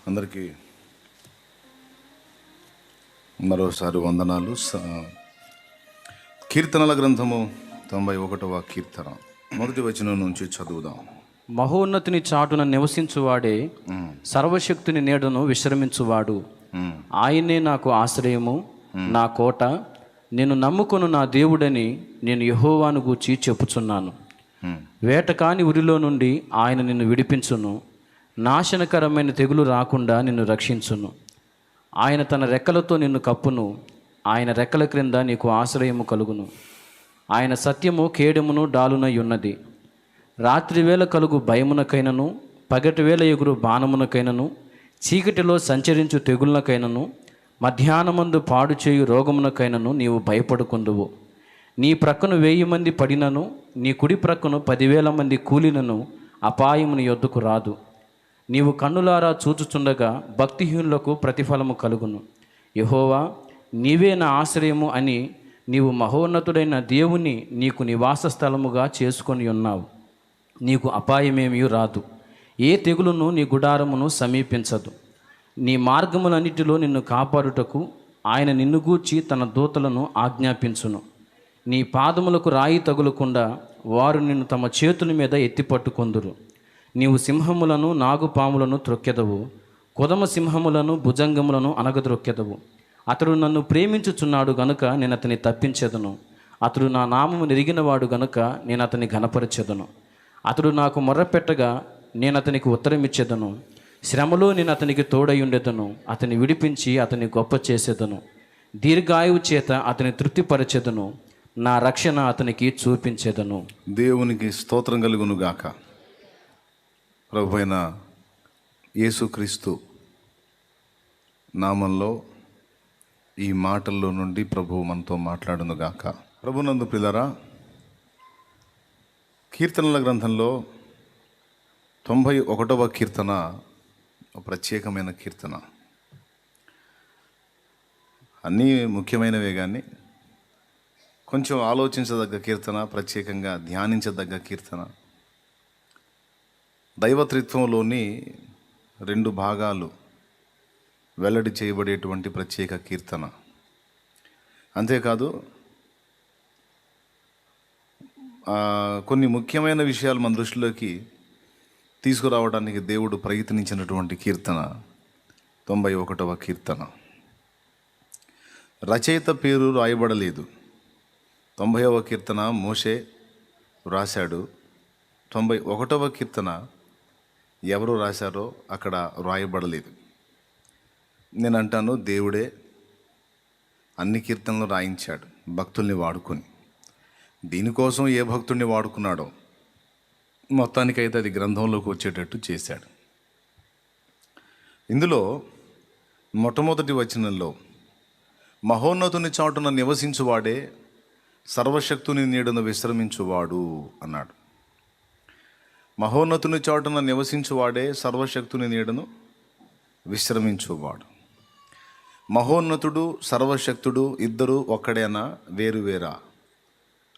అందరికీ మరోసారి వందనాలు. కీర్తనల గ్రంథము 91వ కీర్తన మొదటి వచనం నుంచి చదువుదాం. మహోన్నతిని చాటున నివసించువాడే సర్వశక్తుని నీడను విశ్రమించువాడు. ఆయనే నాకు ఆశ్రయము, నా కోట, నేను నమ్ముకొను నా దేవుడని నేను యెహోవాను గూర్చి చెప్పుచున్నాను. వేటకాని ఉరిలో నుండి ఆయన నిన్ను విడిపించును, నాశనకరమైన తెగులు రాకుండా నిన్ను రక్షించును. ఆయన తన రెక్కలతో నిన్ను కప్పును, ఆయన రెక్కల క్రింద నీకు ఆశ్రయము కలుగును. ఆయన సత్యము కేడెమును డాలునై ఉన్నది. రాత్రివేళ కలుగు భయమునకైనను, పగటివేళ ఎగురు బాణమునకైనను, చీకటిలో సంచరించు తెగుళ్ళకైనను, మధ్యాహ్నమందు పాడు చేయు రోగమునకైనను నీవు భయపడుకుందువు. నీ ప్రక్కను 1000 మంది పడినను, నీ కుడి ప్రక్కను 10,000 మంది కూలినను అపాయము నీ యొద్దకు రాదు. నీవు కన్నులారా చూచుచుండగా భక్తిహీనులకు ప్రతిఫలము కలుగును. యెహోవా, నీవే నా ఆశ్రయము అని నీవు మహోన్నతుడైన దేవుని నీకు నివాస స్థలముగా చేసుకొని ఉన్నావు. నీకు అపాయమేమీ రాదు, ఏ తెగులును నీ గుడారమును సమీపించదు. నీ మార్గములన్నిటిలో నిన్ను కాపాడుటకు ఆయన నిన్ను గూర్చి తన దూతలను ఆజ్ఞాపించును. నీ పాదములకు రాయి తగులకుండా వారు నిన్ను తమ చేతుల మీద ఎత్తిపట్టుకొందురు. నీవు సింహములను, నాగుపాములను త్రొక్కెదవు, కొదమ సింహములను, భుజంగములను అనగద్రొక్కెదవు. అతడు నన్ను ప్రేమించుచున్నాడు గనుక నేను అతని తప్పించెదను. అతడు నా నామము నెరిగినవాడు గనుక నేను అతని ఘనపరచెదను. అతడు నాకు మొర్రపెట్టగా నేను అతనికి ఉత్తరమిచ్చెదను. శ్రమలో నేను అతనికి తోడయుండెదను. అతని విడిపించి అతని గొప్ప చేసేదను. దీర్ఘాయువు చేత అతని తృప్తిపరచెదను. నా రక్షణ అతనికి చూపించెదను. దేవునికి స్తోత్రం కలుగును గాక. ప్రభువైన యేసుక్రీస్తు నామంలో ఈ మాటల్లో నుండి ప్రభువు మనతో మాట్లాడును గాక. ప్రభునందు ప్రియులారా, కీర్తనల గ్రంథంలో 91వ కీర్తన ఒక ప్రత్యేకమైన కీర్తన. అన్నీ ముఖ్యమైనవే కానీ కొంచెం ఆలోచించదగ్గ కీర్తన, ప్రత్యేకంగా ధ్యానించదగ్గ కీర్తన. దైవత్రిత్వంలోని 2 భాగాలు వెల్లడి చేయబడేటువంటి ప్రత్యేక కీర్తన. అంతేకాదు కొన్ని ముఖ్యమైన విషయాలు మన దృష్టిలోకి తీసుకురావడానికి దేవుడు ప్రయత్నించినటువంటి కీర్తన 91వ కీర్తన. రచయిత పేరు రాయబడలేదు. 90వ కీర్తన మోషే రాశాడు. 91వ కీర్తన ఎవరు రాశారో అక్కడ రాయబడలేదు. నేను అంటాను, దేవుడే అన్ని కీర్తనలు రాయించాడు భక్తుల్ని వాడుకొని. దీనికోసం ఏ భక్తుడిని వాడుకున్నాడో మొత్తానికైతే అది గ్రంథంలోకి వచ్చేటట్టు చేశాడు. ఇందులో మొట్టమొదటి వచనంలో మహోన్నతుని చాటున నివసించువాడే సర్వశక్తుని నీడను విశ్రమించువాడు అన్నాడు. మహోన్నతుని చాటున నివసించువాడే సర్వశక్తుని నీడను విశ్రమించువాడు. మహోన్నతుడు, సర్వశక్తుడు ఇద్దరు ఒక్కడేనా, వేరువేరా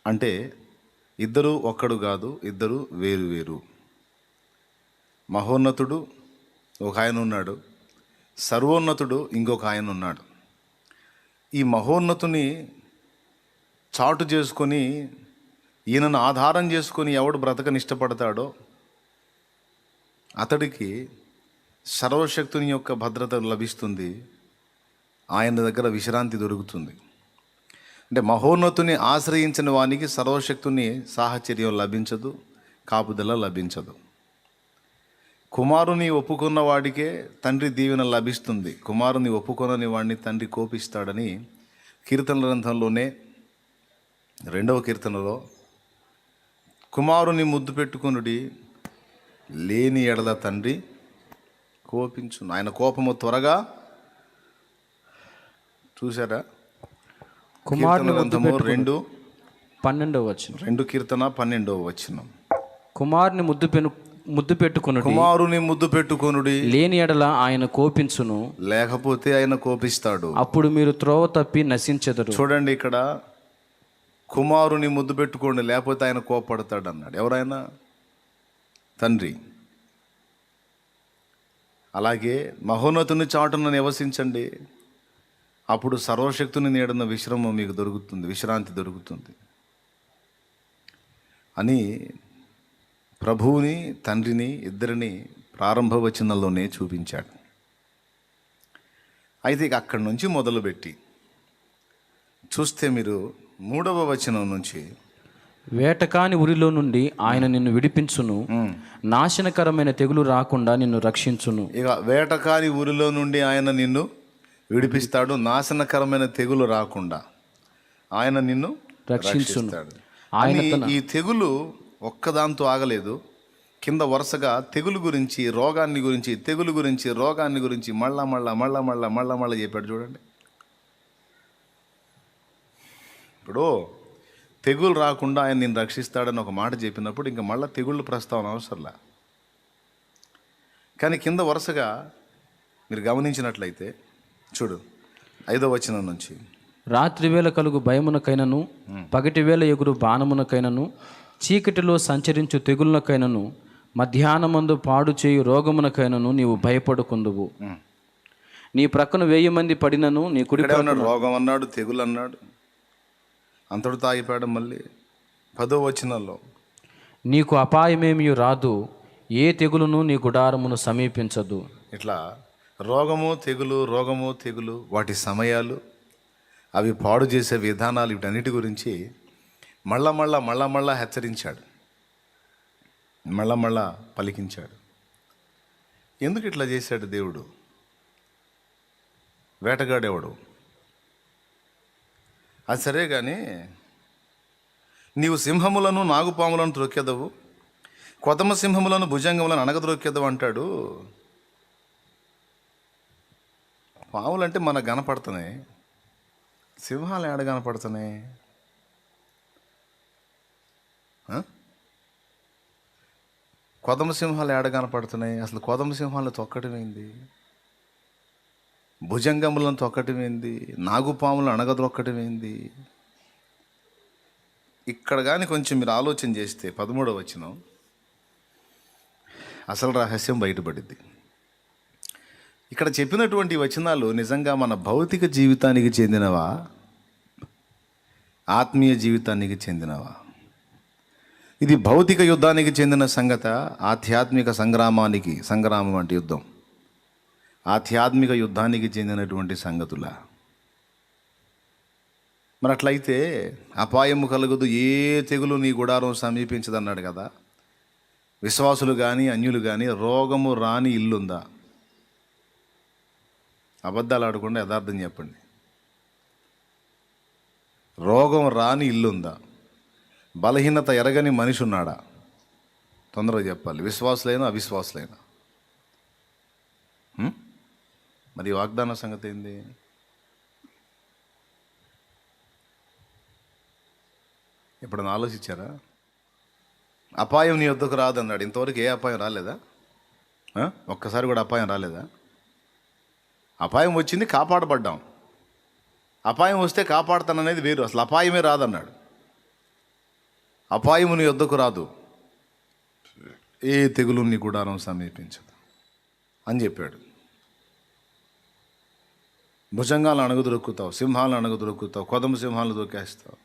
అంటే ఇద్దరు ఒక్కడు కాదు, ఇద్దరు వేరువేరు. మహోన్నతుడు ఒక ఆయన ఉన్నాడు, సర్వోన్నతుడు ఇంకొక ఆయన ఉన్నాడు. ఈ మహోన్నతుని చాటు చేసుకొని ఈయనను ఆధారం చేసుకొని ఎవడు బ్రతకని ఇష్టపడతాడో అతడికి సర్వశక్తుని యొక్క భద్రత లభిస్తుంది. ఆయన దగ్గర విశ్రాంతి దొరుకుతుంది. అంటే మహోన్నతుని ఆశ్రయించిన వానికి సర్వశక్తుని సాహచర్యం లభించదు, కాపుదల లభించదు. కుమారుని ఒప్పుకున్న వాడికే తండ్రి దీవెన లభిస్తుంది. కుమారుని ఒప్పుకొనని వాడిని తండ్రి కోపిస్తాడని కీర్తనల గ్రంథంలోనే 2వ కీర్తనలో, కుమారుని ముద్దు పెట్టుకునుడి, లేని ఎడల తండ్రి కోపించును, ఆయన కోపము త్వరగా. చూసారా? కుమారుని గ్రంథము 2:12 వచనం. 2 కీర్తన 12వ వచనం. కుమారుని ముద్దు పెట్టుకొనుడి, లేని ఎడల ఆయన కోపించును, లేకపోతే ఆయన కోపిస్తాడు, అప్పుడు మీరు త్రోవ తప్పి నశించెదరు. చూడండి, ఇక్కడ కుమారుని ముద్దు పెట్టుకోండి, లేకపోతే ఆయన కోపడతాడు అన్నాడు. ఎవరైనా తండ్రి. అలాగే మహోన్నతుని చాటున నివసించండి, అప్పుడు సర్వశక్తుని నీడన విశ్రమం మీకు దొరుకుతుంది, విశ్రాంతి దొరుకుతుంది అని ప్రభువుని తండ్రిని ఇద్దరిని ప్రారంభ వచనంలోనే చూపించాడు. అయితే ఇక అక్కడి నుంచి మొదలుపెట్టి చూస్తే మీరు 3వ వచనం నుంచి, వేటకాని ఉరిలో నుండి ఆయన నిన్ను విడిపించును, నాశనకరమైన తెగులు రాకుండా నిన్ను రక్షించును. ఇక వేటకాని ఊరిలో నుండి ఆయన నిన్ను విడిపిస్తాడు, నాశనకరమైన తెగులు రాకుండా ఆయన నిన్ను రక్షించును. రక్షిస్తాడు. అని ఈ తెగులు ఒక్కదాంతో ఆగలేదు. కింద వరుసగా తెగులు గురించి, రోగాన్ని గురించి, తెగులు గురించి, రోగాన్ని గురించి మళ్ళా చెప్పాడు. చూడండి, ఇప్పుడు తెగులు రాకుండా ఆయన నిన్ను రక్షిస్తాడని ఒక మాట చెప్పినప్పుడు ఇంకా మళ్ళీ తెగుళ్ళు ప్రస్తావన అవసరంలా. కానీ కింద వరుసగా మీరు గమనించినట్లయితే చూడు, 5వ వచనం నుంచి, రాత్రి వేళ కలుగు భయమునకైనను, పగటి వేళ ఎగురు బాణమునకైనను, చీకటిలో సంచరించు తెగులకైనను, మధ్యాహ్నమందు పాడు చేయు రోగమునకైనను నీవు భయపడుకుందువు. నీ ప్రక్కన 1000 మంది పడినను నీ కుడి అన్నాడు, రోగం అన్నాడు, తెగులు అన్నాడు, అంతటితో ఆగిపోయాడు. మళ్ళీ 10వ వచనంలో, నీకు అపాయమేమీ రాదు, ఏ తెగులును నీ గుడారమును సమీపించదు. ఇట్లా రోగము తెగులు వాటి సమయాలు, అవి పాడు చేసే విధానాలు, వీటన్నిటి గురించి మళ్ళా హెచ్చరించాడు, మళ్ళా పలికించాడు. ఎందుకు ఇట్లా చేశాడు దేవుడు? వేటగాడేవాడు అది సరే, కానీ నీవు సింహములను నాగుపాములను త్రొక్కెదవు, కొదమ సింహములను భుజంగములను అణగద్రొక్కెదవు అంటాడు. పాములు అంటే మనకు కనపడుతున్నాయి, సింహాలు ఏడ కనపడుతున్నాయి? కొదమ సింహాలు ఏడ కనపడుతున్నాయి? అసలు కొదమ సింహాలను తొక్కటం ఏంది? భుజంగములను తొక్కటం ఏంది? నాగుపాములను అణగద్రొక్కటం ఏంది? ఇక్కడ కానీ కొంచెం మీరు ఆలోచన చేస్తే 13వ వచనం అసలు రహస్యం బయటపడింది. ఇక్కడ చెప్పినటువంటి వచనాలు నిజంగా మన భౌతిక జీవితానికి చెందినవా, ఆత్మీయ జీవితానికి చెందినవా? ఇది భౌతిక యుద్ధానికి చెందిన సంగత, ఆధ్యాత్మిక సంగ్రామం అంటే యుద్ధం, ఆధ్యాత్మిక యుద్ధానికి చెందినటువంటి సంగతుల? మరి అట్లయితే అపాయము కలుగదు, ఏ తెగులు నీ గుడారం సమీపించదన్నాడు కదా. విశ్వాసులు కానీ అన్యులు కానీ రోగము రాని ఇల్లుందా? అబద్ధాలు ఆడకుండా యథార్థం చెప్పండి. రోగం రాని ఇల్లుందా? బలహీనత ఎరగని మనిషి ఉన్నాడా? తొందరగా చెప్పాలి, విశ్వాసులైనా అవిశ్వాసులైనా. మరి వాగ్దాన సంగతి ఏంది? ఎప్పుడన్నా ఆలోచించారా? అపాయం నీ వద్దకు రాదన్నాడు. ఇంతవరకు ఏ అపాయం రాలేదా? ఒక్కసారి కూడా అపాయం రాలేదా? అపాయం వచ్చింది, కాపాడబడ్డాం. అపాయం వస్తే కాపాడతాననేది వేరు. అసలు అపాయమే రాదన్నాడు. అపాయము నీ వద్దకు రాదు, ఏ తెగులు నీ గుడారం సమీపించదు అని చెప్పాడు. భుజంగాలను అణగదొరుకుతావు, సింహాలను అణగదొరుకుతావు, కొదమ సింహాలను దొక్కేస్తావు,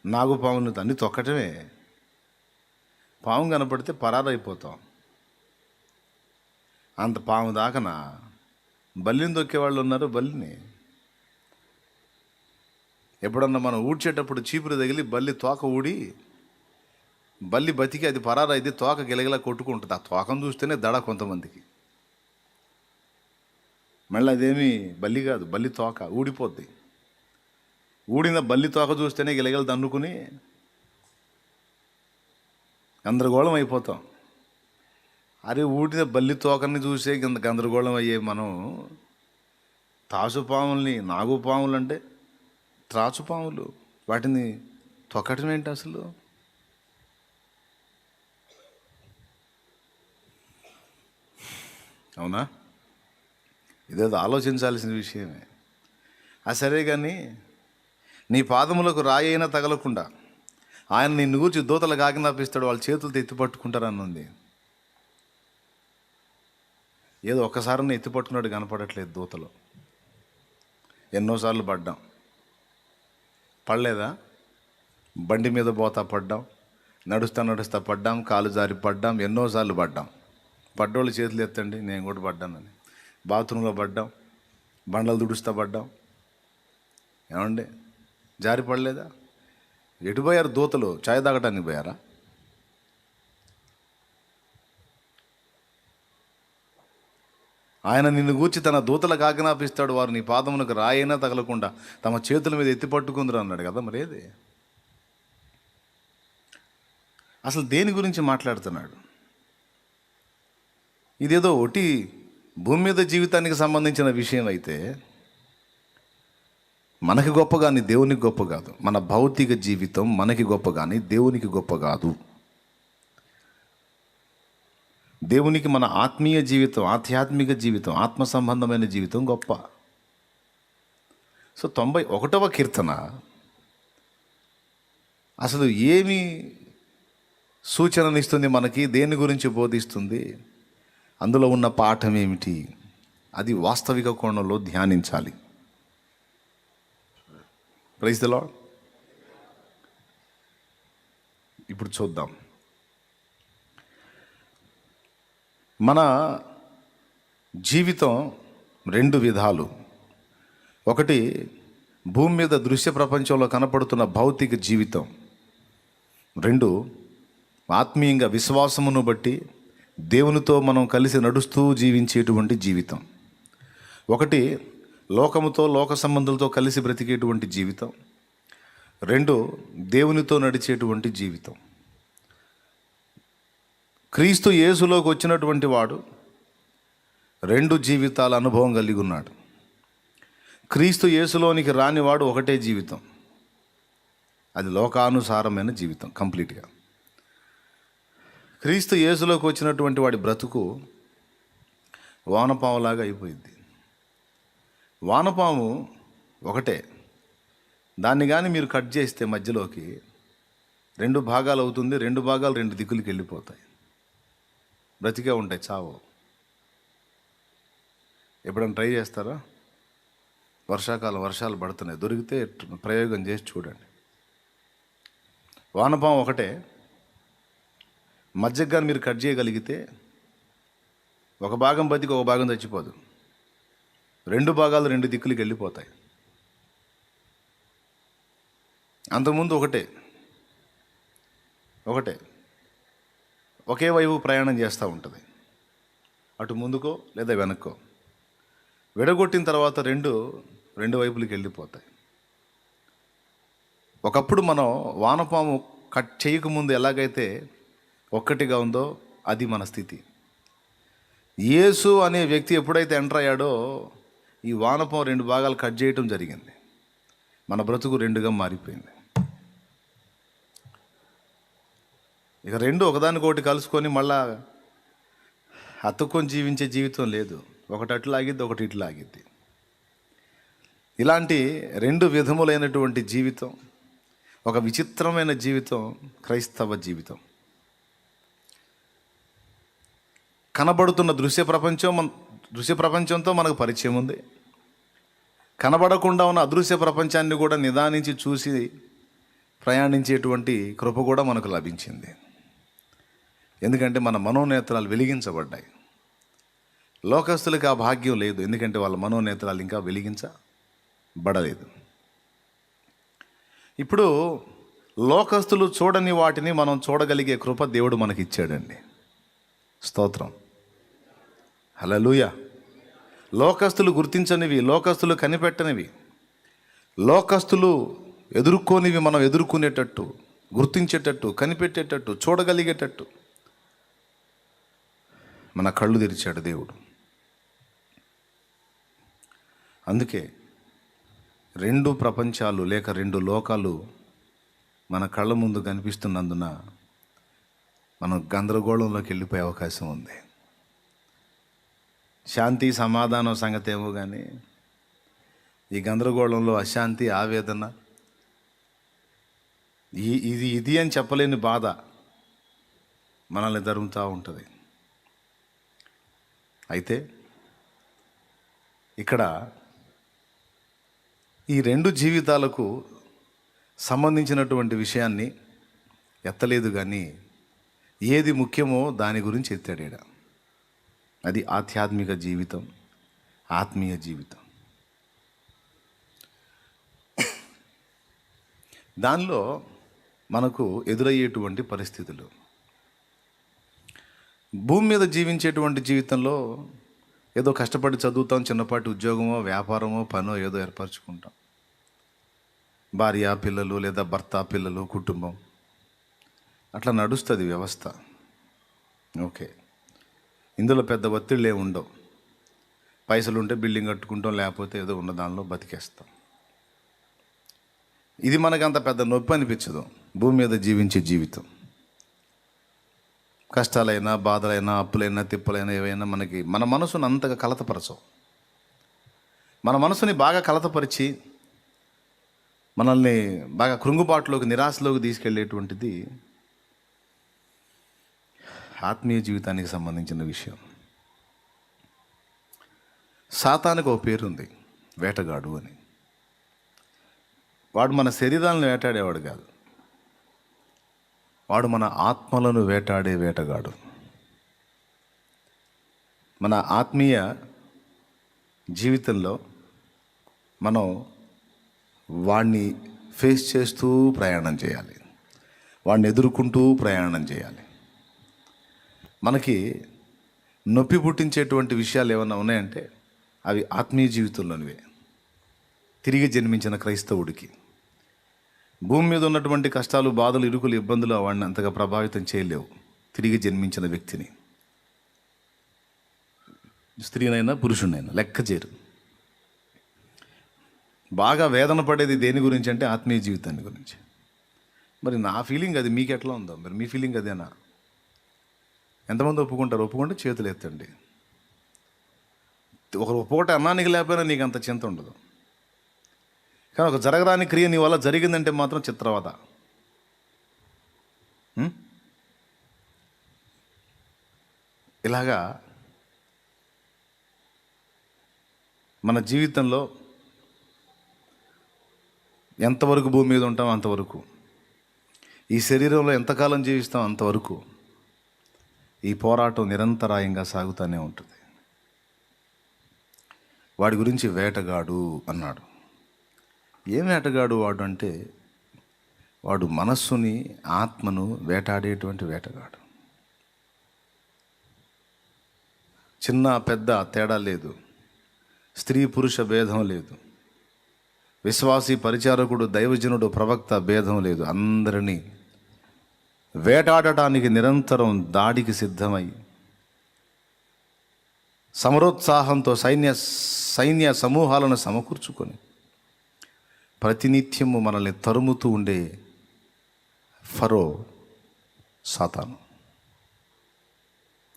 నాగుపాములను అన్ని తొక్కటమే. పాము కనపడితే పరారైపోతాం. అంత పాము దాకనా బల్లిని దొక్కేవాళ్ళు ఉన్నారు. బల్లిని ఎప్పుడన్నా మనం ఊడ్చేటప్పుడు చీపురు తగిలి బల్లి తోక ఊడి బల్లి బతికి అది పరారైతే తోక గిలగిలా కొట్టుకుంటుంది. ఆ తోకను చూస్తేనే దడ కొంతమందికి. మళ్ళీ అదేమి బల్లి కాదు, బల్లి తోక ఊడిపోద్ది. ఊడిన బల్లి తోక చూస్తేనే గిలగిల దన్నుకుని గందరగోళం అయిపోతాం. అరే ఊడిన బల్లి తోకని చూసే గందరగోళం అయ్యే మనం తాసుపాముల్ని, నాగుపాములు అంటే త్రాచుపాములు, వాటిని తొక్కటం ఏంటి అసలు? అవునా? ఇదేదో ఆలోచించాల్సిన విషయమే. సరే కానీ నీ పాదములకు రాయి అయినా తగలకుండా ఆయన నిన్ను గూర్చి దూతలకు ఆజ్ఞాపిస్తాడు, వాళ్ళ చేతులతో ఎత్తి పట్టుకుంటారని ఉంది. ఏదో ఒక్కసారి ఎత్తి పట్టుకున్నట్టు కనపడట్లేదు దూతలు. ఎన్నోసార్లు పడ్డాం. పడలేదా? బండి మీద పోతా పడ్డాం, నడుస్తా పడ్డాం, కాలు జారి పడ్డాం, ఎన్నోసార్లు పడ్డాం. పడ్డోళ్ళు చేతులు ఎత్తండి, నేను కూడా పడ్డానని. బాత్రూంలో పడ్డాం, బండలు దుడుస్తా పడ్డాం. ఏమండి, జారి పడలేదా? ఎటు పోయారు దూతలు? చాయ్ తాగటానికి పోయారా? ఆయన నిన్ను గూర్చి తన దూతలకు ఆజ్ఞాపిస్తాడు, వారు నీ పాదమునకు రాయైనా తగలకుండా తమ చేతుల మీద ఎత్తి పట్టుకుందరు అన్నాడు కదా. మరి ఏది అసలు దేని గురించి మాట్లాడుతున్నాడు? ఇదేదో ఒకటి భూమి మీద జీవితానికి సంబంధించిన విషయం అయితే మనకి గొప్ప కానీ దేవునికి గొప్ప కాదు. మన భౌతిక జీవితం మనకి గొప్ప కానీ దేవునికి గొప్ప కాదు. దేవునికి మన ఆత్మీయ జీవితం, ఆధ్యాత్మిక జీవితం, ఆత్మ సంబంధమైన జీవితం గొప్ప. సో 91వ కీర్తన అసలు ఏమి సూచననిస్తుంది మనకి? దేని గురించి బోధిస్తుంది? అందులో ఉన్న పాఠం ఏమిటి? అది వాస్తవిక కోణంలో ధ్యానించాలి. Praise the Lord. ఇప్పుడు చూద్దాం. మన జీవితం 2 విధాలు. ఒకటి భూమి మీద దృశ్య ప్రపంచంలో కనపడుతున్న భౌతిక జీవితం. 2 ఆత్మీయంగా విశ్వాసమును బట్టి దేవునితో మనం కలిసి నడుస్తూ జీవించేటువంటి జీవితం. ఒకటి లోకముతో, లోక సంబంధులతో కలిసి బ్రతికేటువంటి జీవితం. 2 దేవునితో నడిచేటువంటి జీవితం. క్రీస్తు యేసులోకి వచ్చినటువంటి వాడు 2 జీవితాల అనుభవం కలిగి ఉన్నాడు. క్రీస్తు యేసులోనికి రానివాడు ఒకటే జీవితం, అది లోకానుసారమైన జీవితం కంప్లీట్గా. క్రీస్తు యేసులోకి వచ్చినటువంటి వాడి బ్రతుకు వానపాములాగా అయిపోయింది. వానపాము ఒకటే, దాన్ని కానీ మీరు కట్ చేస్తే మధ్యలోకి 2 భాగాలు అవుతుంది. 2 భాగాలు 2 దిక్కులకి వెళ్ళిపోతాయి, బ్రతికే ఉంటాయి, చావు. ఎప్పుడైనా ట్రై చేస్తారా? వర్షాకాలం వర్షాలు పడుతున్నాయి, దొరికితే ప్రయోగం చేసి చూడండి. వానపాము ఒకటే, మధ్యకి కానీ మీరు కట్ చేయగలిగితే ఒక భాగం బతికి ఒక భాగం చచ్చిపోదు, 2 భాగాలు 2 దిక్కులకి వెళ్ళిపోతాయి. అంతకుముందు ఒకటే ఒకే వైపు ప్రయాణం చేస్తూ ఉంటుంది, అటు ముందుకో లేదా వెనక్కో. విడగొట్టిన తర్వాత రెండు వైపులకి వెళ్ళిపోతాయి. ఒకప్పుడు మనం వానపాము కట్ చేయకముందు ఎలాగైతే ఒక్కటిగా ఉందో అది మన స్థితి. యేసు అనే వ్యక్తి ఎప్పుడైతే ఎంటర్ అయ్యాడో ఈ వానపాము 2 భాగాలు కట్ చేయటం జరిగింది. మన బ్రతుకు 2గా మారిపోయింది. ఇక 2 ఒకదానికొకటి కలుసుకొని మళ్ళా అతుక్కొని జీవించే జీవితం లేదు. ఒకటి అట్లా ఆగిద్ది, ఒకటి ఇట్లా ఆగిద్ది. ఇలాంటి 2 విధములైనటువంటి జీవితం, ఒక విచిత్రమైన జీవితం క్రైస్తవ జీవితం. కనబడుతున్న దృశ్య ప్రపంచంతో మనకు పరిచయం ఉంది. కనబడకుండా ఉన్న అదృశ్య ప్రపంచాన్ని కూడా నిదానించి చూసి ప్రయాణించేటువంటి కృప కూడా మనకు లభించింది. ఎందుకంటే మన మనోనేత్రాలు వెలిగించబడ్డాయి. లోకస్తులకు ఆ భాగ్యం లేదు, ఎందుకంటే వాళ్ళ మనోనేత్రాలు ఇంకా వెలిగించబడలేదు. ఇప్పుడు లోకస్తులు చూడని వాటిని మనం చూడగలిగే కృప దేవుడు మనకి ఇచ్చాడండి. స్తోత్రం, హల్లెలూయా. లోకస్తులు గుర్తించనివి, లోకస్తులు కనిపెట్టనివి, లోకస్తులు ఎదుర్కోనివి మనం ఎదుర్కొనేటట్టు, గుర్తించేటట్టు, కనిపెట్టేటట్టు, చూడగలిగేటట్టు మన కళ్ళు తెరిచాడు దేవుడు. అందుకే 2 ప్రపంచాలు లేక 2 లోకాలు మన కళ్ళ ముందు కనిపిస్తున్నందున మనం గందరగోళంలోకి వెళ్ళిపోయే అవకాశం ఉంది. శాంతి సమాధానం సంగతి ఏమో కానీ ఈ గందరగోళంలో అశాంతి, ఆవేదన, ఇది అని చెప్పలేని బాధ మనల్ని తరుముతూ ఉంటుంది. అయితే ఇక్కడ ఈ రెండు జీవితాలకు సంబంధించినటువంటి విషయాన్ని ఎత్తలేదు, కానీ ఏది ముఖ్యమో దాని గురించి ఎత్తాడు ఈడ. అది ఆధ్యాత్మిక జీవితం, ఆత్మీయ జీవితం. దానిలో మనకు ఎదురయ్యేటువంటి పరిస్థితులు, భూమి మీద జీవించేటువంటి జీవితంలో ఏదో కష్టపడి చదువుతాం, చిన్నపాటి ఉద్యోగమో వ్యాపారమో పనో ఏదో ఏర్పరచుకుంటాం, భార్య పిల్లలు లేదా భర్త పిల్లలు కుటుంబం అట్లా నడుస్తుంది వ్యవస్థ. ఓకే, ఇందులో పెద్ద ఒత్తిళ్ళే ఉండవు. పైసలు ఉంటే బిల్డింగ్ కట్టుకుంటాం, లేకపోతే ఏదో ఉన్న దానిలో బతికేస్తాం. ఇది మనకు అంత పెద్ద నొప్పి అనిపించదు. భూమి మీద జీవించే జీవితం కష్టాలైనా బాధలైనా అప్పులైనా తిప్పలైనా ఏవైనా మనకి మన మనసును అంతగా కలతపరచవు. మన మనసుని బాగా కలతపరిచి మనల్ని బాగా కృంగుబాటులోకి నిరాశలోకి తీసుకెళ్ళేటువంటిది ఆత్మీయ జీవితానికి సంబంధించిన విషయం. సాతానికి ఒక పేరుంది, వేటగాడు అని. వాడు మన శరీరాలను వేటాడేవాడు కాదు, వాడు మన ఆత్మలను వేటాడే వేటగాడు. మన ఆత్మీయ జీవితంలో మనం వాడిని ఫేస్ చేస్తూ ప్రయాణం చేయాలి, వాడిని ఎదుర్కొంటూ ప్రయాణం చేయాలి. మనకి నొప్పి పుట్టించేటువంటి విషయాలు ఏమన్నా ఉన్నాయంటే అవి ఆత్మీయ జీవితంలోనివే. తిరిగి జన్మించిన క్రైస్తవుడికి భూమి మీద ఉన్నటువంటి కష్టాలు బాధలు ఇరుకులు ఇబ్బందులు వాడిని అంతగా ప్రభావితం చేయలేవు. తిరిగి జన్మించిన వ్యక్తిని, స్త్రీనైనా పురుషునైనా లెక్క చేయరు. బాగా వేదన పడేది దేని గురించి అంటే ఆత్మీయ జీవితాన్ని గురించి. మరి నా ఫీలింగ్ అది, మీకు ఎట్లా ఉందో? మరి మీ ఫీలింగ్ అదేనా? ఎంతమంది ఒప్పుకుంటారు? ఒప్పుకుంటే చేతులు ఎత్తండి. ఒకరు ఒప్పుకుంటే అన్నానికి లేకపోయినా నీకు అంత చింత ఉండదు. కానీ ఒక జరగరాని క్రియ నీ వల్ల జరిగిందంటే మాత్రం చిత్రవద. ఇలాగా మన జీవితంలో ఎంతవరకు భూమి మీద ఉంటాం అంతవరకు, ఈ శరీరంలో ఎంతకాలం జీవిస్తాం అంతవరకు ఈ పోరాటం నిరంతరాయంగా సాగుతూనే ఉంటుంది. వాడి గురించి వేటగాడు అన్నాడు. ఏం వేటగాడు వాడు అంటే, వాడు మనస్సుని ఆత్మను వేటాడేటువంటి వేటగాడు. చిన్న పెద్ద తేడా లేదు, స్త్రీ పురుష భేదం లేదు, విశ్వాసి పరిచారకుడు దైవజనుడు ప్రవక్త భేదం లేదు. అందరినీ వేటాడటానికి నిరంతరం దాడికి సిద్ధమై సమరోత్సాహంతో సైన్య సమూహాలను సమకూర్చుకొని ప్రతినిత్యము మనల్ని తరుముతూ ఉండే ఫరో సాతాను,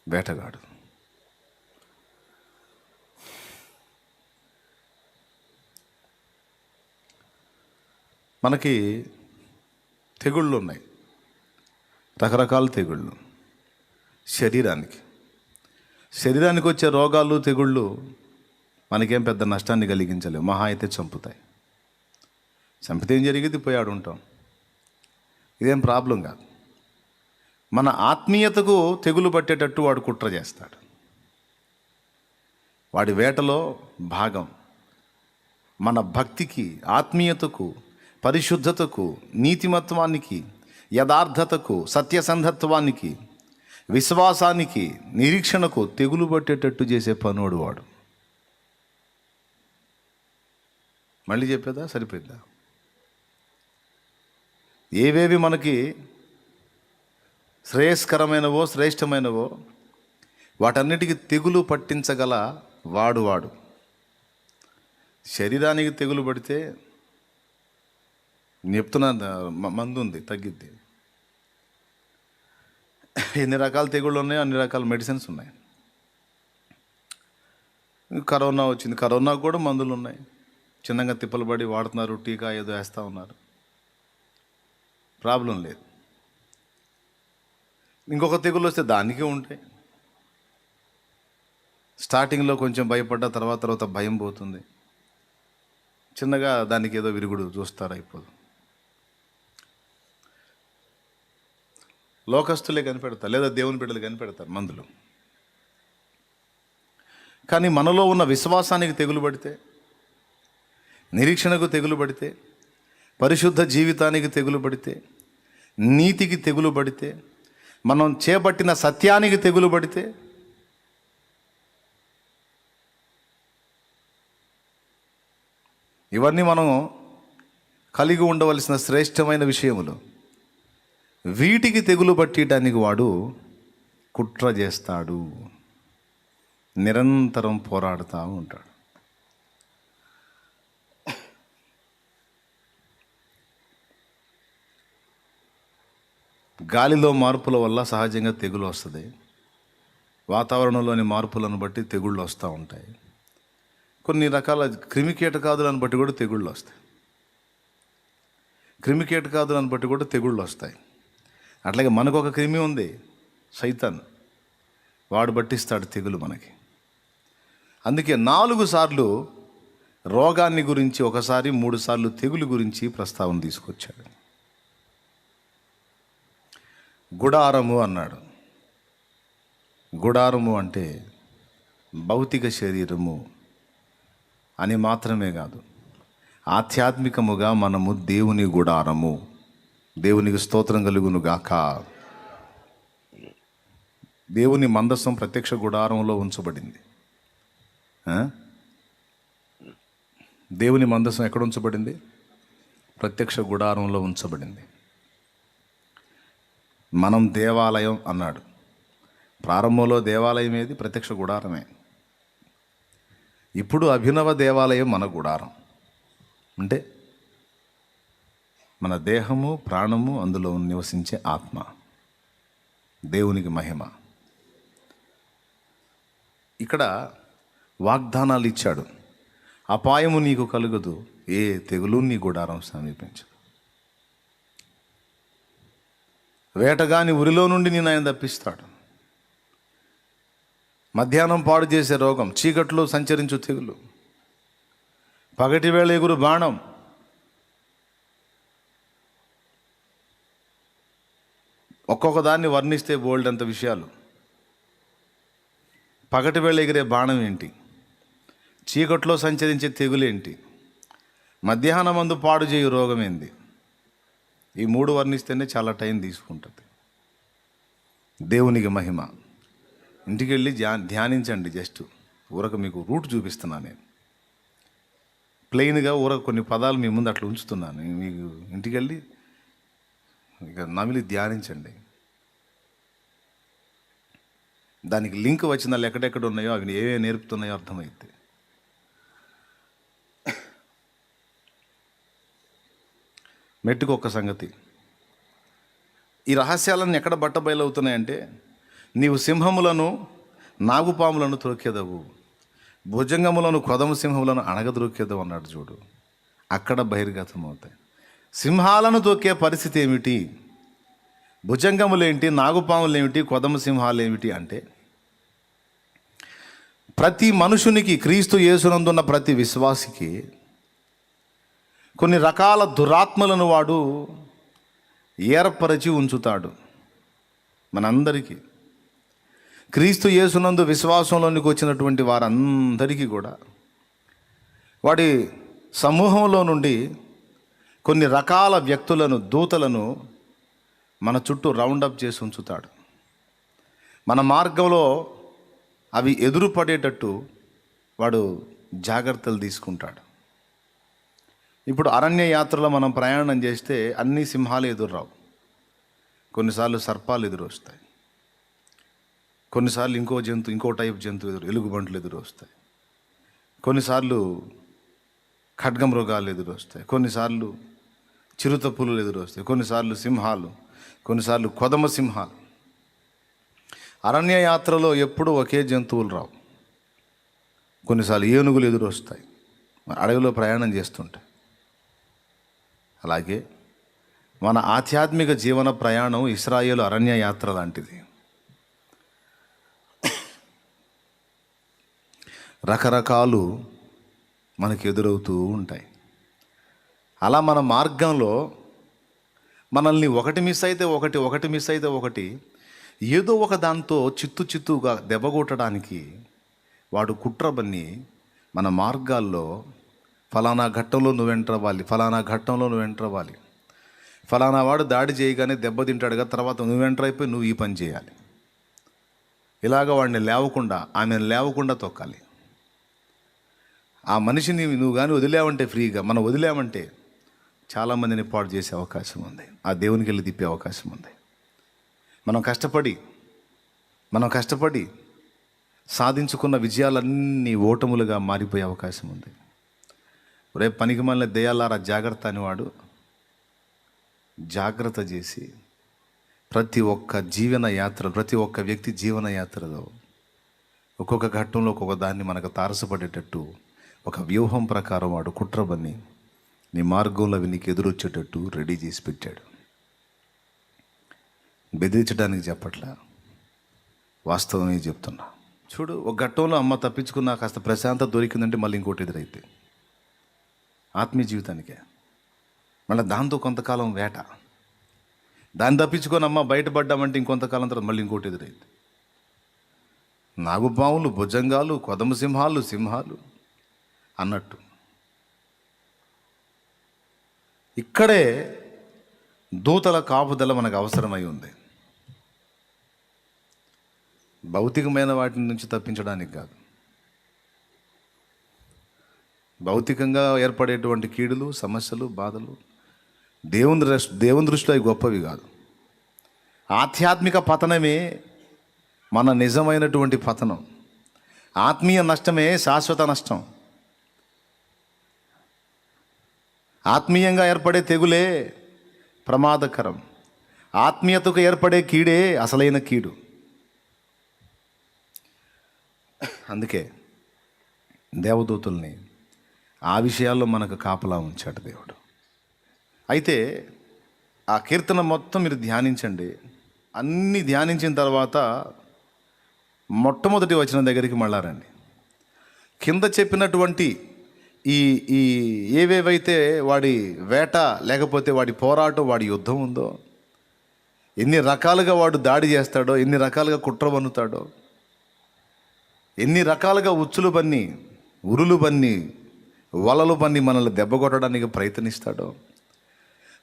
వేటగాడు. మనకి తెగుళ్ళు ఉన్నాయి, రకరకాల తెగుళ్ళు. శరీరానికి వచ్చే రోగాలు తెగుళ్ళు మనకేం పెద్ద నష్టాన్ని కలిగించలేవు, మహా అయితే చంపుతాయి. చంపితే ఏం జరిగింది? పోయాడు ఉంటాం, ఇదేం ప్రాబ్లం కాదు. మన ఆత్మీయతకు తెగులు పట్టేటట్టు వాడు కుట్ర చేస్తాడు. వాడి వేటలో భాగం మన భక్తికి, ఆత్మీయతకు, పరిశుద్ధతకు, నీతిమత్వానికి, యథార్థతకు, సత్యసంధత్వానికి, విశ్వాసానికి, నిరీక్షణకు తెగులు పట్టేటట్టు చేసే పనోడు వాడు. మళ్ళీ చెప్పేదా? సరిపోద్దా? ఏవేవి మనకి శ్రేయస్కరమైనవో శ్రేష్టమైనవో వాటన్నిటికీ తెగులు పట్టించగల వాడు. శరీరానికి తెగులు పడితే చెప్తున్నా, మందు ఉంది, తగ్గిద్ది. ఎన్ని రకాల తెగుళ్ళు ఉన్నాయో అన్ని రకాల మెడిసిన్స్ ఉన్నాయి. కరోనా వచ్చింది, కరోనాకు కూడా మందులు ఉన్నాయి. చిన్నగా తిప్పలు పడి వాడుతున్నారు, టీకా ఏదో వేస్తూ ఉన్నారు, ప్రాబ్లం లేదు. ఇంకొక తెగులు వస్తే దానికే ఉంటాయి. స్టార్టింగ్లో కొంచెం భయపడ్డ తర్వాత భయం పోతుంది. చిన్నగా దానికి ఏదో విరుగుడు చూస్తారు, అయిపోదు. లోకస్తులే కనిపెడతారు, లేదా దేవుని బిడ్డలు కనిపెడతారు మందులు. కానీ మనలో ఉన్న విశ్వాసానికి తెగులు పడితే, నిరీక్షణకు తెగులు పడితే, పరిశుద్ధ జీవితానికి తెగులు పడితే, నీతికి తెగులు పడితే, మనం చేపట్టిన సత్యానికి తెగులు పడితే, ఇవన్నీ మనం కలిగి ఉండవలసిన శ్రేష్టమైన విషయములు. వీటికి తెగులు పట్టడానికి వాడు కుట్ర చేస్తాడు, నిరంతరం పోరాడుతూ ఉంటాడు. గాలిలో మార్పుల వల్ల సహజంగా తెగులు వస్తుంది. వాతావరణంలోని మార్పులను బట్టి తెగుళ్ళు వస్తూ ఉంటాయి. కొన్ని రకాల క్రిమికీటకాదులను బట్టి కూడా తెగుళ్ళు వస్తాయి. క్రిమికీటకాదులను బట్టి కూడా తెగుళ్ళు వస్తాయి. అట్లాగే మనకు ఒక క్రిమి ఉంది, సైతాన్. వాడు పట్టిస్తాడు తెగులు మనకి. అందుకే 4 సార్లు రోగాన్ని గురించి, ఒకసారి 3 సార్లు తెగులు గురించి ప్రస్తావన తీసుకొచ్చాడు. గుడారము అన్నాడు. గుడారము అంటే భౌతిక శరీరము అని మాత్రమే కాదు, ఆధ్యాత్మికముగా మనము దేవుని గుడారము. దేవునికి స్తోత్రం కలుగును గాక. దేవుని మందసం ప్రత్యక్ష గుడారంలో ఉంచబడింది. దేవుని మందసం ఎక్కడ ఉంచబడింది? ప్రత్యక్ష గుడారంలో ఉంచబడింది. మనం దేవాలయం అన్నాడు. ప్రారంభంలో దేవాలయం ఏది? ప్రత్యక్ష గుడారమే. ఇప్పుడు అభినవ దేవాలయం మన గుడారం. అంటే మన దేహము, ప్రాణము, అందులో నివసించే ఆత్మ. దేవునికి మహిమ. ఇక్కడ వాగ్దానాలు ఇచ్చాడు. అపాయము నీకు కలుగదు, ఏ తెగులు నీ గుడారం సమీపించదు. వేటగాని ఉరిలో నుండి నేను ఆయన తప్పిస్తాడు. మధ్యాహ్నం పాడు చేసే రోగం, చీకట్లో సంచరించు తెగులు, పగటి వేళ ఎగురు బాణం, ఒక్కొక్క దాన్ని వర్ణిస్తే బోల్డ్ అంత విషయాలు. పగటి వేళ ఎగిరే బాణం ఏంటి? చీకట్లో సంచరించే తెగులేంటి? మధ్యాహ్నం మందు పాడు చేయు రోగం ఏంది? ఈ 3 వర్ణిస్తేనే చాలా టైం తీసుకుంటుంది. దేవునికి మహిమ. ఇంటికి వెళ్ళి ధ్యానించండి. జస్ట్ ఊరక మీకు రూట్ చూపిస్తున్నాను నేను. ప్లెయిన్గా ఊరక కొన్ని పదాలు మీ ముందు అట్లా ఉంచుతున్నాను. మీకు ఇంటికి వెళ్ళి ఇక నమిలి ధ్యానించండి. దానికి లింక్ వచ్చిన ఎక్కడెక్కడ ఉన్నాయో అవి ఏవే నేర్పుతున్నాయో అర్థమైంది. మెట్టుకు ఒక్క సంగతి, ఈ రహస్యాలన్నీ ఎక్కడ బట్టబయలవుతున్నాయంటే, నీవు సింహములను నాగుపాములను త్రొక్కెదవు, భుజంగములను కొదమ సింహములను అణగద్రొక్కెదవు అన్నాడు చూడు. అక్కడ బహిర్గతం అవుతాయి. సింహాలను తొక్కే పరిస్థితి ఏమిటి? భుజంగములేంటి, నాగుపాములేమిటి, కొదమ సింహాలు ఏమిటి అంటే, ప్రతి మనుషునికి, క్రీస్తు యేసునందున్న ప్రతి విశ్వాసికి కొన్ని రకాల దురాత్మలను వాడు ఏర్పరచి ఉంచుతాడు. మనందరికీ, క్రీస్తు యేసునందు విశ్వాసంలోనికి వచ్చినటువంటి వారందరికీ కూడా వాడి సమూహంలో నుండి కొన్ని రకాల వ్యక్తులను, దూతలను మన చుట్టూ రౌండప్ చేసి ఉంచుతాడు. మన మార్గంలో అవి ఎదురుపడేటట్టు వాడు జాగ్రత్తలు తీసుకుంటాడు. ఇప్పుడు అరణ్య యాత్రలో మనం ప్రయాణం చేస్తే అన్ని సింహాలు ఎదురురావు. కొన్నిసార్లు సర్పాలు ఎదురు వస్తాయి, కొన్నిసార్లు ఇంకో టైప్ జంతువు ఎలుగుబంట్లు ఎదురు వస్తాయి, కొన్నిసార్లు ఖడ్గమృగాలు ఎదురు వస్తాయి, కొన్నిసార్లు చిరుత పులులు ఎదురు వస్తాయి, కొన్నిసార్లు సింహాలు, కొన్నిసార్లు కొదమ సింహాలు. అరణ్య యాత్రలో ఎప్పుడూ ఒకే జంతువులు రావు. కొన్నిసార్లు ఏనుగులు ఎదురు వస్తాయి అడవిలో ప్రయాణం చేస్తుంటాయి. అలాగే మన ఆధ్యాత్మిక జీవన ప్రయాణం ఇశ్రాయేలు అరణ్య యాత్ర లాంటిది. రకరకాలు మనకు ఎదురవుతూ ఉంటాయి. అలా మన మార్గంలో మనల్ని ఒకటి మిస్ అయితే ఒకటి మిస్ అయితే ఒకటి, ఏదో ఒక దాంతో చిత్తుగా దెబ్బగొట్టడానికి వాడు కుట్రబన్ని మన మార్గాల్లో ఫలానా ఘట్టంలో నువ్వు ఎంటర్ అవ్వాలి, ఫలానా ఘట్టంలో నువ్వు ఎంటర్ అవ్వాలి, ఫలానా వాడు దాడి చేయగానే దెబ్బతింటాడు కదా, తర్వాత నువ్వు ఎంటర్ అయిపోయి నువ్వు ఈ పని చేయాలి. ఇలాగ వాడిని లేవకుండా, ఆమెను లేవకుండా తొక్కాలి. ఆ మనిషిని నువ్వు కానీ వదిలేవంటే ఫ్రీగా, మనం వదిలేమంటే చాలామందిని పాడు చేసే అవకాశం ఉంది, ఆ దేవునికి వెళ్ళి తిప్పే అవకాశం ఉంది. మనం కష్టపడి సాధించుకున్న విజయాలన్నీ ఓటములుగా మారిపోయే అవకాశం ఉంది. రేపు పనికి మళ్ళీ దెయ్యాలారా జాగ్రత్త అనేవాడు జాగ్రత్త చేసి ప్రతి ఒక్క వ్యక్తి జీవన యాత్రలో ఒక్కొక్క ఘట్టంలో ఒక్కొక్క దాన్ని మనకు తారసపడేటట్టు ఒక వ్యూహం ప్రకారం వాడు కుట్రబన్ని నీ మార్గంలో అవి నీకు ఎదురొచ్చేటట్టు రెడీ చేసి పెట్టాడు. బెదిరించడానికి చెప్పట్లా, వాస్తవమే చెప్తున్నా. చూడు, ఒక ఘట్టంలో అమ్మ తప్పించుకున్నా కాస్త ప్రశాంతత దొరికిందంటే మళ్ళీ ఇంకోటి ఎదురైతే ఆత్మీయ జీవితానికే మళ్ళీ దాంతో కొంతకాలం వేట, దాన్ని తప్పించుకొని అమ్మ బయటపడ్డామంటే ఇంకొంతకాలం తర్వాత మళ్ళీ ఇంకోటి ఎదురైతే నాగుపాములు, భుజంగాలు, కొదమ సింహాలు అన్నట్టు. ఇక్కడే దూతల కాపుదల మనకు అవసరమై ఉంది. భౌతికమైన వాటి నుంచి తప్పించడానికి కాదు, భౌతికంగా ఏర్పడేటువంటి కీడులు, సమస్యలు, బాధలు దేవుని దృష్టిలో అవి గొప్పవి కాదు. ఆధ్యాత్మిక పతనమే మన నిజమైనటువంటి పతనం. ఆత్మీయ నష్టమే శాశ్వత నష్టం. ఆత్మీయంగా ఏర్పడే తెగులే ప్రమాదకరం. ఆత్మీయతకు ఏర్పడే కీడే అసలైన కీడు. అందుకే దేవదూతుల్ని ఆ విషయాల్లో మనకు కాపలా ఉంచాడు దేవుడు. అయితే ఆ కీర్తన మొత్తం మీరు ధ్యానించండి. అన్నీ ధ్యానించిన తర్వాత మొట్టమొదటి వచనం దగ్గరికి మళ్ళారండి. కింద చెప్పినటువంటి ఈ ఈ ఏవేవైతే వాడి వేట లేకపోతే వాడి పోరాటం, వాడి యుద్ధం ఉందో, ఎన్ని రకాలుగా వాడు దాడి చేస్తాడో, ఎన్ని రకాలుగా కుట్ర బన్నుతాడో, ఎన్ని రకాలుగా ఉరులు బన్ని వలలు బన్ని మనల్ని దెబ్బకొట్టడానికి ప్రయత్నిస్తాడో,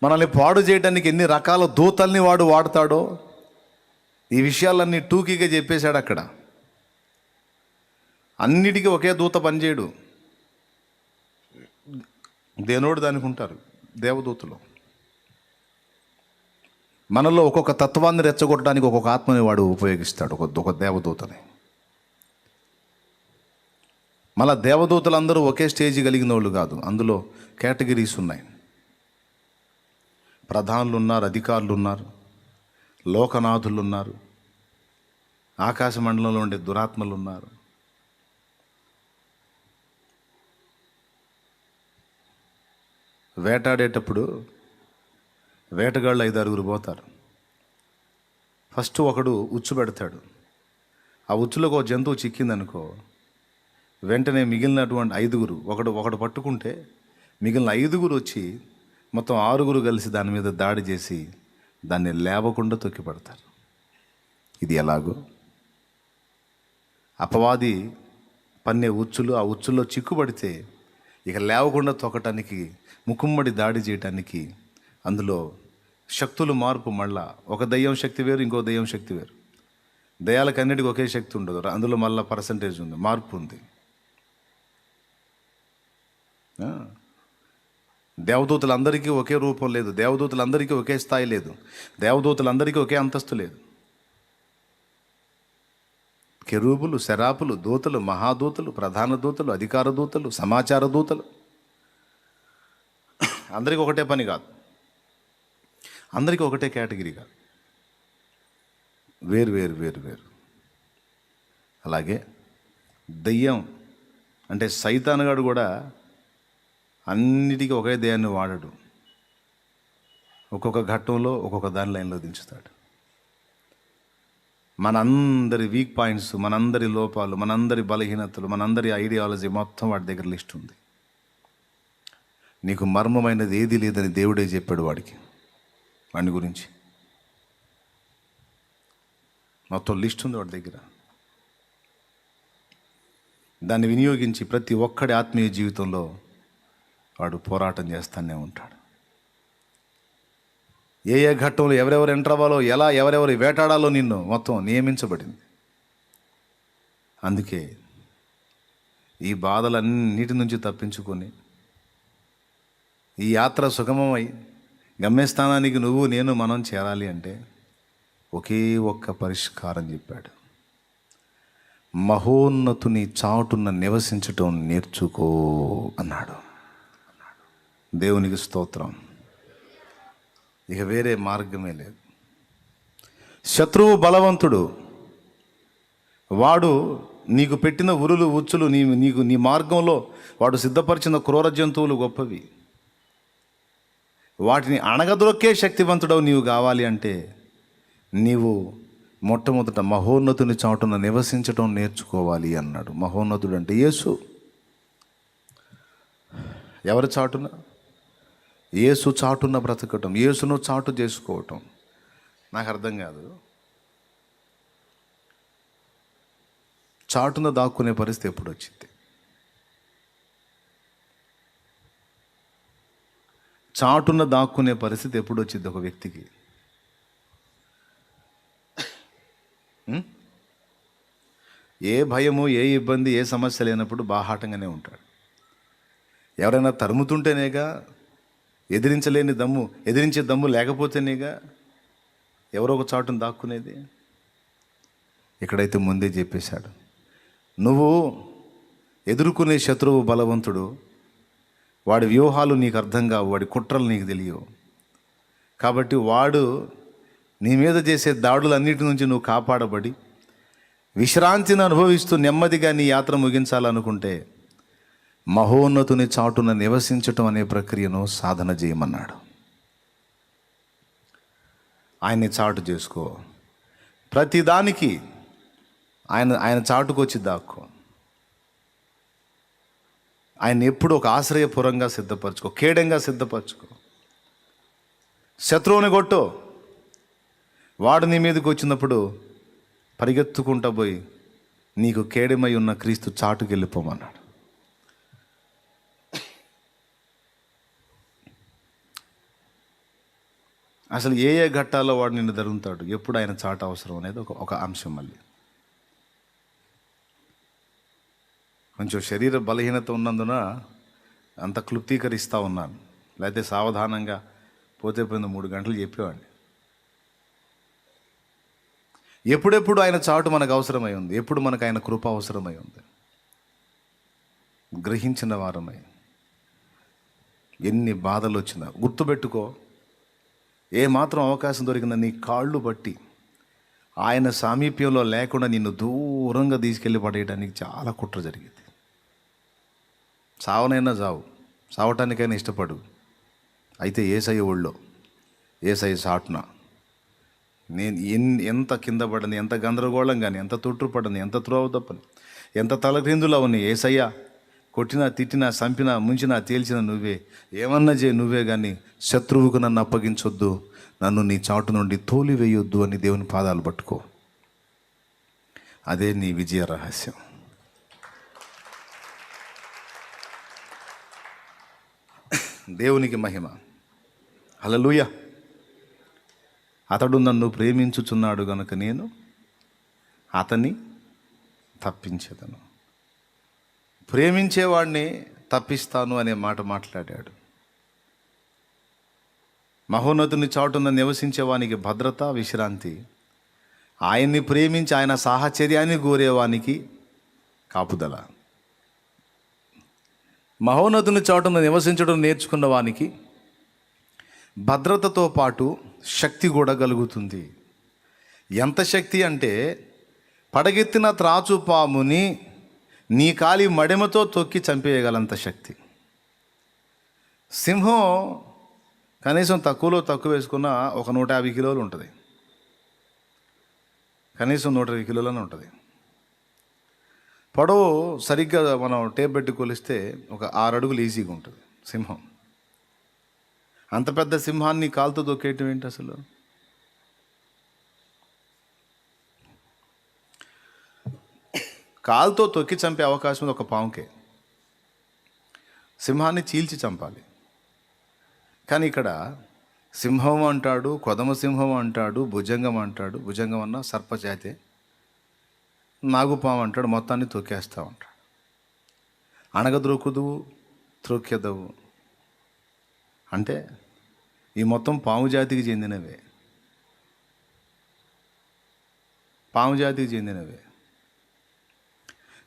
మనల్ని పాడు చేయడానికి ఎన్ని రకాల దూతల్ని వాడు వాడతాడో, ఈ విషయాలన్నీ టూకీగా చెప్పేశాడు అక్కడ. అన్నిటికీ ఒకే దూత పనిచేయడు. దేనోడు దానికి ఉంటారు దేవదూతలు. మనలో ఒక్కొక్క తత్వాన్ని రెచ్చగొట్టడానికి ఒక్కొక్క ఆత్మని వాడు ఉపయోగిస్తాడు, ఒక దేవదూతని. మళ్ళా దేవదూతలందరూ ఒకే స్టేజ్ కలిగిన వాళ్ళు కాదు, అందులో కేటగిరీస్ ఉన్నాయి. ప్రధానులు ఉన్నారు, అధికారులు ఉన్నారు, లోకనాథులు ఉన్నారు, ఆకాశ మండలంలో ఉండే దురాత్మలు ఉన్నారు. వేటాడేటప్పుడు వేటగాళ్ళు 5-6 పోతారు. ఫస్ట్ ఒకడు ఉచ్చు పెడతాడు. ఆ ఉచ్చులోకి ఒక జంతువు చిక్కిందనుకో, వెంటనే మిగిలినటువంటి 5 ఒకడు పట్టుకుంటే మిగిలిన 5 వచ్చి మొత్తం 6 కలిసి దాని మీద దాడి చేసి దాన్ని లేవకుండా తొక్కిపడతారు. ఇది ఎలాగో అపవాది పన్నే ఉచ్చులు, ఆ ఉచ్చుల్లో చిక్కుపడితే ఇక లేవకుండా తొక్కటానికి, ముకుమ్మడి దాడి చేయటానికి అందులో శక్తులు మార్పు. మళ్ళా ఒక దయ్యం శక్తి వేరు, ఇంకో దయ్యం శక్తి వేరు. దయ్యాలకు అన్నిటికీ ఒకే శక్తి ఉండదు, అందులో మళ్ళీ పర్సంటేజ్ ఉంది, మార్పు ఉంది. దేవదూతలందరికీ ఒకే రూపం లేదు, దేవదూతలందరికీ ఒకే స్థాయి లేదు, దేవదూతలందరికీ ఒకే అంతస్తు లేదు. కెరూబులు, శరాపులు, దూతలు, మహాదూతలు, ప్రధాన దూతలు, అధికార దూతలు, సమాచార దూతలు, అందరికీ ఒకటే పని కాదు, అందరికీ ఒకటే కేటగిరీ కాదు, వేరు వేరు వేరు వేరు. అలాగే దెయ్యం అంటే సైతానుగాడు కూడా అన్నిటికీ ఒకే దెయ్యాన్ని వాడడు, ఒక్కొక్క ఘట్టంలో ఒక్కొక్క దాని లైన్లో దించుతాడు. మనందరి వీక్ పాయింట్స్, మనందరి లోపాలు, మనందరి బలహీనతలు, మనందరి ఐడియాలజీ మొత్తం వాడి దగ్గర లిస్ట్ ఉంది. నీకు మర్మమైనది ఏది లేదని దేవుడే చెప్పాడు వాడి గురించి. మొత్తం లిస్ట్ ఉంది వాడి దగ్గర. దాన్ని వినియోగించి ప్రతి ఒక్కడి ఆత్మీయ జీవితంలో వాడు పోరాటం చేస్తూనే ఉంటాడు. ఏ ఘట్టంలో ఎవరెవరు ఎంటర్ అవ్వాలో, ఎలా ఎవరెవరు వేటాడాలో నిన్ను మొత్తం నియమించబడింది. అందుకే ఈ బాధలన్నిటి నుంచి తప్పించుకొని ఈ యాత్ర సుగమమై గమ్యస్థానానికి నువ్వు నేను మనం చేరాలి అంటే ఒకే ఒక్క పరిష్కారం చెప్పాడు. మహోన్నతుని చాటున నివసించటం నేర్చుకో అన్నాడు. దేవునికి స్తోత్రం. ఇక వేరే మార్గమే లేదు. శత్రువు బలవంతుడు, వాడు నీకు పెట్టిన ఉరులు ఉచ్చులు నీ మార్గంలో వాడు సిద్ధపరిచిన క్రూర జంతువులు గొప్పవి. వాటిని అణగదొక్కే శక్తివంతుడవు నీవు కావాలి అంటే నీవు మొట్టమొదట మహోన్నతుని చాటున నివసించటం నేర్చుకోవాలి అన్నాడు. మహోన్నతుడు అంటే యేసు. ఎవరి చాటున? యేసు చాటున బ్రతకటం, యేసును చాటు చేసుకోవటం. నాకు అర్థం కాదు, చాటున దాక్కునే పరిస్థితి ఎప్పుడు వచ్చింది? చాటున దాక్కునే పరిస్థితి ఎప్పుడు వచ్చింది ఒక వ్యక్తికి? ఏ భయము, ఏ ఇబ్బంది, ఏ సమస్య లేనప్పుడు బాహాటంగానే ఉంటాడు. ఎవరైనా తరుముతుంటేనేగా, ఎదిరించే దమ్ము లేకపోతేనేగా ఎవరో ఒక చాటును దాక్కునేది. ఇక్కడైతే ముందే చెప్పేశాడు, నువ్వు ఎదుర్కొనే శత్రువు బలవంతుడు, వాడి వ్యూహాలు నీకు అర్థం కావు, వాడి కుట్రలు నీకు తెలియవు. కాబట్టి వాడు నీ మీద చేసే దాడులన్నిటి నుంచి నువ్వు కాపాడబడి విశ్రాంతిని అనుభవిస్తూ నెమ్మదిగా నీ యాత్ర ముగించాలనుకుంటే మహోన్నతుని చాటున నివసించటం అనే ప్రక్రియను సాధన చేయమన్నాడు. ఆయన్ని చాటు చేసుకో. ప్రతిదానికి ఆయన చాటుకు వచ్చి దాక్కో. ఆయన ఎప్పుడు ఒక ఆశ్రయపురంగా సిద్ధపరచుకో, కేడంగా సిద్ధపరచుకో. శత్రువుని కొట్టు. వాడు నీ మీదకి వచ్చినప్పుడు పరిగెత్తుకుంటా పోయి నీకు కేడమై ఉన్న క్రీస్తు చాటుకు వెళ్ళిపోమన్నాడు. అసలు ఏ ఘట్టాల్లో వాడు నిన్ను ధరుతాడు, ఎప్పుడు ఆయన చాటు అవసరం అనేది ఒక అంశం. మళ్ళీ కొంచెం శరీర బలహీనత ఉన్నందున అంత క్లుప్తీకరిస్తూ ఉన్నాను. లేకపోతే సావధానంగా పోతే 3 గంటలు చెప్పేవాడిని. ఎప్పుడెప్పుడు ఆయన చాటు మనకు అవసరమై ఉంది, ఎప్పుడు మనకు ఆయన కృప అవసరమై ఉంది, గ్రహించిన వారమై. ఎన్ని బాధలు వచ్చినా గుర్తుపెట్టుకో, ఏమాత్రం అవకాశం దొరికిందా నీ కాళ్ళు బట్టి ఆయన సామీప్యంలో లేకుండా నిన్ను దూరంగా తీసుకెళ్ళి పడేయడానికి చాలా కుట్ర జరిగింది. సావనైనా చావు, సావటానికైనా ఇష్టపడు. అయితే ఏసయ్య ఒళ్ళో, ఏసయ్య చాటున నేను ఎంత కింద పడని, ఎంత గందరగోళం కానీ, ఎంత తొట్టుపడని, ఎంత త్రోవ తప్పని, ఎంత తలక్రిందులు అవని, ఏసయ్య కొట్టినా, తిట్టినా, చంపినా, ముంచినా, తేల్చినా నువ్వే, ఏమన్నా చేయి నువ్వే, కానీ శత్రువుకు నన్ను అప్పగించొద్దు, నన్ను నీ చాటు నుండి తోలివేయొద్దు అని దేవుని పాదాలు పట్టుకో. అదే నీ విజయ రహస్యం. దేవునికి మహిమ. హల్లెలూయా. అతడు నన్ను ప్రేమించుచున్నాడు గనుక నేను అతన్ని తప్పించేదను. ప్రేమించేవాడిని తప్పిస్తాను అనే మాట మాట్లాడాడు. మహోన్నతుని చాటున నివసించేవానికి భద్రత, విశ్రాంతి. ఆయన్ని ప్రేమించి ఆయన సాహచర్యాన్ని కోరేవానికి కాపుదల. మహోన్నతుని చాటున నివసించడం నేర్చుకున్న వానికి భద్రతతో పాటు శక్తి కూడా కలుగుతుంది. ఎంత శక్తి అంటే, పడగెత్తిన త్రాచుపాముని నీ కాలి మడెమతో తొక్కి చంపేయగలంత శక్తి. సింహం కనీసం తక్కువ వేసుకున్న ఒక 150 కిలోలు ఉంటుంది. కనీసం 120 కిలోలనే ఉంటుంది. పొడవు సరిగ్గా మనం టేప్ పెట్టి కొలిస్తే ఒక 6 అడుగులు ఈజీగా ఉంటుంది సింహం. అంత పెద్ద సింహాన్ని కాలుతో తొక్కేయటం ఏంటి అసలు? కాలుతో తొక్కి చంపే అవకాశం ఉంది ఒక పాముకే. సింహాన్ని చీల్చి చంపాలి. కానీ ఇక్కడ సింహం అంటాడు, కొదమ సింహం అంటాడు, భుజంగం అంటాడు. భుజంగం అన్న సర్పజాతే. నాగుపాము అంటాడు, మొత్తాన్ని తొక్కేస్తా ఉంటాడు. అణగద్రొక్కుదువు త్రొక్కెదవు అంటే ఈ మొత్తం పాము జాతికి చెందినవే. పాము జాతికి చెందినవే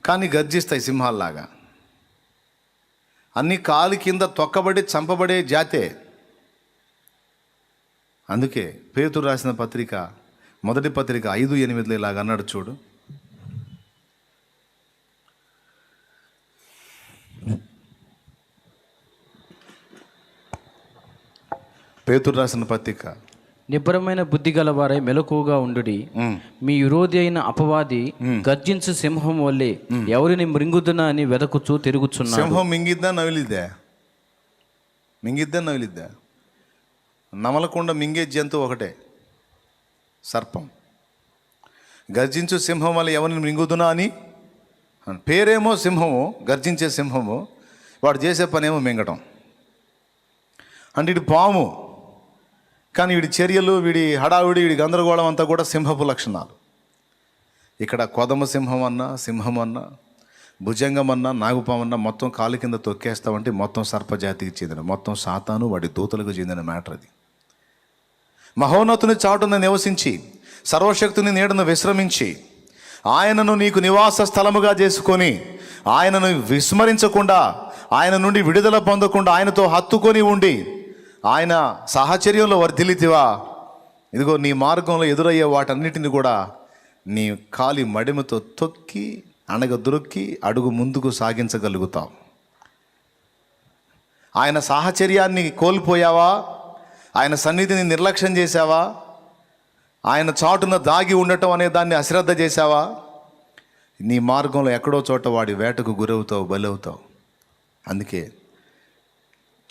కానీ గర్జిస్తాయి సింహాల్లాగా. అన్ని కాలు కింద తొక్కబడి చంపబడే జాతే. అందుకే పేతురు రాసిన పత్రిక మొదటి పత్రిక 5:8 ఇలాగ అన్నాడు చూడు. పేతురు రాసిన పత్రిక, నిబ్బరమైన బుద్ధి గలవారై మెలకువగా ఉండుడి. మీ విరోధి అయిన అపవాది గర్జించు సింహం వల్లే ఎవరిని మృంగుదునా అని వెదకుచూ తిరుగుచున్నాడు. సింహం మింగిద్దా నవిలిద్దా? మింగిద్దా నవిలిద్దా? నమలకుండా మింగే జంతువు ఒకటే, సర్పం. గర్జించు సింహం వల్ల ఎవరిని మృంగుదునా అని పేరేమో సింహము, గర్జించే సింహము. వాడు చేసే పనేమో మింగటం. అంటే ఇటు పాము, కానీ వీడి చర్యలు, వీడి హడావిడి, వీడి గందరగోళం అంతా కూడా సింహపు లక్షణాలు. ఇక్కడ కొదమ సింహం అన్నా, సింహం అన్నా, భుజంగం అన్నా, నాగుపామన్నా మొత్తం కాలు కింద తొక్కేస్తామంటే మొత్తం సర్పజాతికి చెందిన, మొత్తం సాతాను వాడి దూతలకు చెందిన మ్యాటర్ అది. మహోన్నతుని చాటున నివసించి సర్వశక్తుని నీడను విశ్రమించి ఆయనను నీకు నివాస స్థలముగా చేసుకొని ఆయనను విస్మరించకుండా, ఆయన నుండి విడుదల పొందకుండా ఆయనతో హత్తుకొని ఉండి ఆయన సాహచర్యంలో వర్ధిల్లితివా, ఇదిగో నీ మార్గంలో ఎదురయ్యే వాటన్నిటిని కూడా నీ కాలి మడిమతో తొక్కి అణగదొక్కి అడుగు ముందుకు సాగించగలుగుతావు. ఆయన సాహచర్యాన్ని కోల్పోయావా? ఆయన సన్నిధిని నిర్లక్ష్యం చేశావా? ఆయన చాటున దాగి ఉండటం అనే దాన్ని అశ్రద్ధ చేశావా? నీ మార్గంలో ఎక్కడో చోట వాడి వేటకు గురవుతావు, బలవుతావు. అందుకే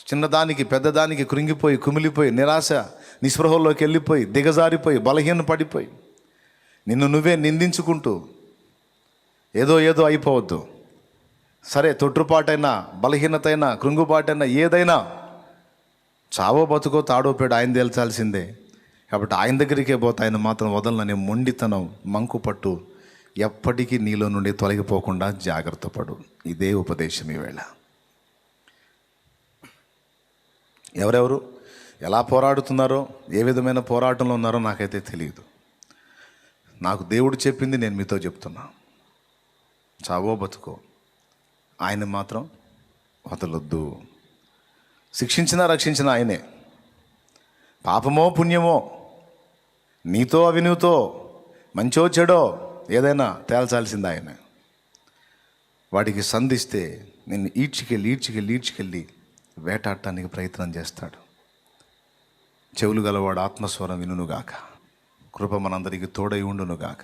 చిన్నదానికి పెద్దదానికి కృంగిపోయి, కుమిలిపోయి, నిరాశ నిస్పృహల్లోకి వెళ్ళిపోయి, దిగజారిపోయి, బలహీన పడిపోయి నిన్ను నువ్వే నిందించుకుంటూ ఏదో అయిపోవద్దు. సరే, తొట్టుపాటైనా, బలహీనతైనా, కృంగుబాటైనా, ఏదైనా చావో బతుకో తాడో పేడు ఆయన తేల్చాల్సిందే. కాబట్టి ఆయన దగ్గరికే పోతే ఆయన మాత్రం వదలననే మొండితనం, మంకుపట్టు ఎప్పటికీ నీలో నుండి తొలగిపోకుండా జాగ్రత్త పడు. ఇదే ఉపదేశం ఈవేళ. ఎవరెవరు ఎలా పోరాడుతున్నారో, ఏ విధమైన పోరాటంలో ఉన్నారో నాకైతే తెలియదు. నాకు దేవుడు చెప్పింది నేను మీతో చెప్తున్నా. చావో బతుకో ఆయన మాత్రం వదలొద్దు. శిక్షించినా రక్షించిన ఆయనే. పాపమో పుణ్యమో, నీతో అవినీతో, మంచో చెడో ఏదైనా తేల్చాల్సింది ఆయన. వాడికి సంధిస్తే నిన్ను ఈడ్చికెళ్ళి వేటాడటానికి ప్రయత్నం చేస్తాడు. చెవులు గలవాడు ఆత్మస్వరం వినుగాక. కృప మనందరికీ తోడై ఉండునుగాక.